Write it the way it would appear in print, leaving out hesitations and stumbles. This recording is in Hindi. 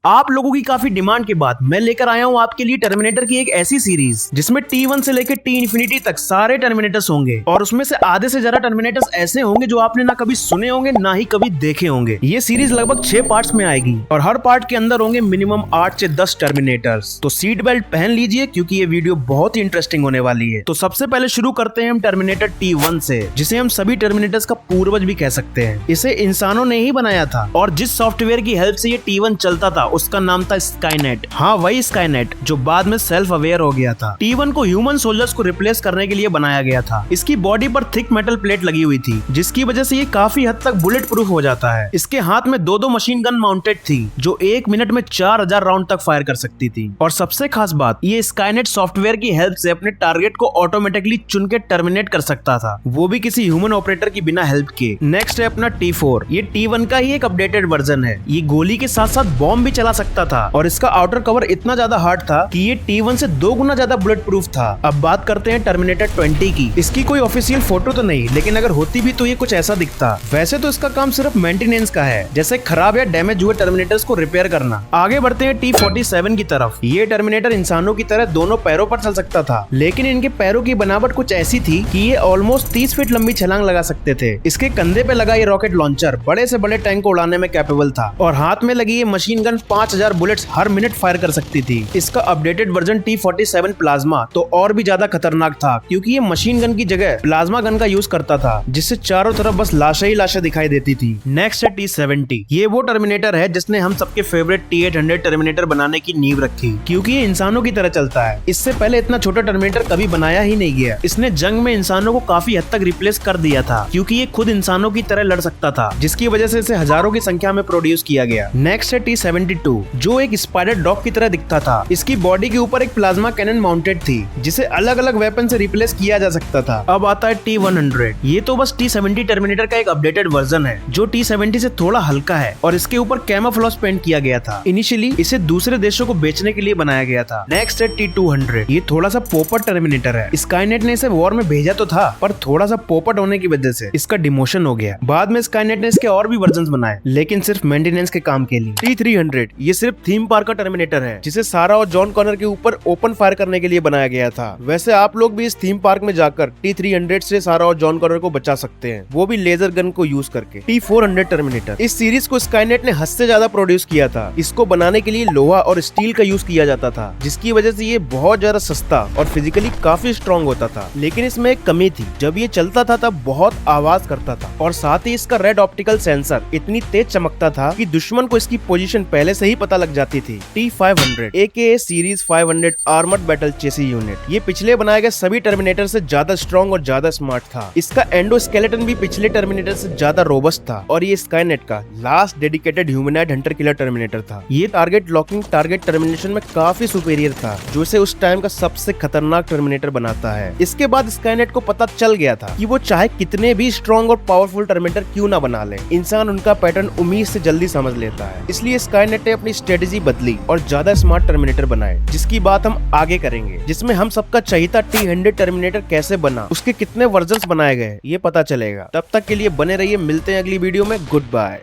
आप लोगों की काफी डिमांड के बाद मैं लेकर आया हूं आपके लिए टर्मिनेटर की एक ऐसी सीरीज जिसमें T1 से लेकर T इंफिनिटी तक सारे टर्मिनेटर्स होंगे और उसमें से आधे से ज्यादा टर्मिनेटर्स ऐसे होंगे जो आपने ना कभी सुने होंगे ना ही कभी देखे होंगे। ये सीरीज लगभग 6 पार्ट्स में आएगी और हर पार्ट के अंदर होंगे मिनिमम 8 से 10 टर्मिनेटर्स। तो सीट बेल्ट पहन लीजिए क्योंकि ये वीडियो बहुत ही इंटरेस्टिंग होने वाली है। तो सबसे पहले शुरू करते हैं हम टर्मिनेटर T1 से, जिसे हम सभी टर्मिनेटर्स का पूर्वज भी कह सकते हैं। इसे इंसानों ने ही बनाया था और जिस सॉफ्टवेयर की हेल्प से ये T1 चलता था उसका नाम था स्काईनेट। हाँ, वही स्काईनेट जो बाद में सेल्फ अवेयर हो गया था। T1 को ह्यूमन सोल्जर्स को रिप्लेस करने के लिए बनाया गया था। इसकी बॉडी पर थिक मेटल प्लेट लगी हुई थी जिसकी वजह से ये काफी हद तक बुलेट प्रूफ हो जाता है। इसके हाथ में दो मशीन गन माउंटेड थी जो 1 मिनट में 4000 राउंड तक फायर कर सकती थी। और सबसे खास बात, ये स्काईनेट सॉफ्टवेयर की हेल्प से अपने टारगेट को ऑटोमेटिकली चुन के टर्मिनेट कर सकता था, वो भी किसी ह्यूमन ऑपरेटर की बिना हेल्प के। नेक्स्ट है अपना T4। ये T1 का ही एक अपडेटेड वर्जन है। ये गोली के साथ साथ बॉम्ब भी चला सकता था और इसका आउटर कवर इतना ज्यादा हार्ड था कि ये T1 से 2 गुना ज्यादा बुलेट प्रूफ था। अब बात करते हैं टर्मिनेटर 20 की। इसकी कोई ऑफिशियल फोटो तो नहीं, लेकिन अगर होती भी तो ये कुछ ऐसा दिखता। वैसे तो इसका काम सिर्फ मेंटेनेंस का है, जैसे खराब या डैमेज हुए टर्मिनेटर्स को रिपेयर करना। आगे बढ़ते हैं T47 की तरफ। ये टर्मिनेटर इंसानों की तरह दोनों पैरों पर चल सकता था, लेकिन इनके पैरों की बनावट कुछ ऐसी थी कि ये ऑलमोस्ट 30 फीट लंबी छलांग लगा सकते थे। इसके कंधे पे लगा ये रॉकेट लॉन्चर बड़े से बड़े टैंक को उड़ाने में कैपेबल था और हाथ में लगी ये मशीन गन 5000 बुलेट्स हर मिनट फायर कर सकती थी। इसका अपडेटेड वर्जन T47 प्लाज्मा तो और भी ज्यादा खतरनाक था क्योंकि ये मशीन गन की जगह प्लाज्मा गन का यूज करता था, जिससे चारों तरफ बस लाशें ही लाशें दिखाई देती थी। नेक्स्ट है T70। ये वो टर्मिनेटर है जिसने हम सबके फेवरेट T800 टर्मिनेटर बनाने की नींव रखी क्योंकि ये इंसानों की तरह चलता है। इससे पहले इतना छोटा टर्मिनेटर कभी बनाया ही नहीं गया। इसने जंग में इंसानों को काफी हद तक रिप्लेस कर दिया था क्योंकि ये खुद इंसानों की तरह लड़ सकता था, जिसकी वजह से इसे हजारों की संख्या में प्रोड्यूस किया गया। नेक्स्ट है T72 जो एक स्पाइडर डॉग की तरह दिखता था। इसकी बॉडी के ऊपर एक प्लाज्मा कैनन माउंटेड थी जिसे अलग अलग वेपन से रिप्लेस किया जा सकता था। अब आता है T100। ये तो बस T70 टर्मिनेटर का एक अपडेटेड वर्जन है जो T70 से थोड़ा हल्का है और इसके ऊपर कैमोफ्लेज पेंट किया गया था। इनिशियली इसे दूसरे देशों को बेचने के लिए बनाया गया था। नेक्स्ट है T200। ये थोड़ा सा पोपट टर्मिनेटर है। स्काईनेट ने इसे वॉर में भेजा तो था, पर थोड़ा सा पोपट होने की वजह से इसका डिमोशन हो गया। बाद में स्काईनेट ने इसके और भी वर्जन बनाए, लेकिन सिर्फ मेंटेनेंस के काम के लिए। T300 ये सिर्फ थीम पार्क का टर्मिनेटर है जिसे सारा और जॉन कॉनर के ऊपर ओपन फायर करने के लिए बनाया गया था। वैसे आप लोग भी इस थीम पार्क में जाकर T300 से सारा और जॉन कॉनर को बचा सकते हैं, वो भी लेजर गन को यूज करके। T400 terminator. इस सीरीज को स्काईनेट ने हद से ज्यादा प्रोड्यूस किया था। इसको बनाने के लिए लोहा और स्टील का यूज किया जाता था, जिसकी वजह से ये बहुत ज्यादा सस्ता और फिजिकली काफी स्ट्रॉन्ग होता था। लेकिन इसमें एक कमी थी, जब ये चलता था तब बहुत आवाज करता था और साथ ही इसका रेड ऑप्टिकल सेंसर इतनी तेज चमकता था कि दुश्मन को इसकी पोजीशन पहले से ही पता लग जाती थी। T500 AKA series 500 armoured battle chassis unit. ये पिछले बनाए गए सभी टर्मिनेटर से ज्यादा स्ट्रॉन्ग और ज्यादा स्मार्ट था। इसका एंडोस्केलेटन भी पिछले टर्मिनेटर से ज्यादा रोबस्ट था और ये स्काईनेट का last dedicated humanoid Hunter killer terminator था। ये टारगेट लॉकिंग, टारगेट टर्मिनेशन में काफी सुपीरियर था, जो इसे उस टाइम का सबसे खतरनाक टर्मिनेटर बनाता है। इसके बाद स्काईनेट को पता चल गया था कि वो चाहे कितने भी स्ट्रॉन्ग और पावरफुल टर्मिनेटर क्यों ना बना ले, इंसान उनका पैटर्न उम्मीद से जल्दी समझ लेता है। इसलिए स्काईनेट ने अपनी स्ट्रेटेजी बदली और ज्यादा स्मार्ट टर्मिनेटर बनाए, जिसकी बात हम आगे करेंगे, जिसमें हम सबका चहीता T100 टर्मिनेटर कैसे बना, उसके कितने वर्जन्स बनाए गए ये पता चलेगा। तब तक के लिए बने रहिए, मिलते हैं अगली वीडियो में। Good bye.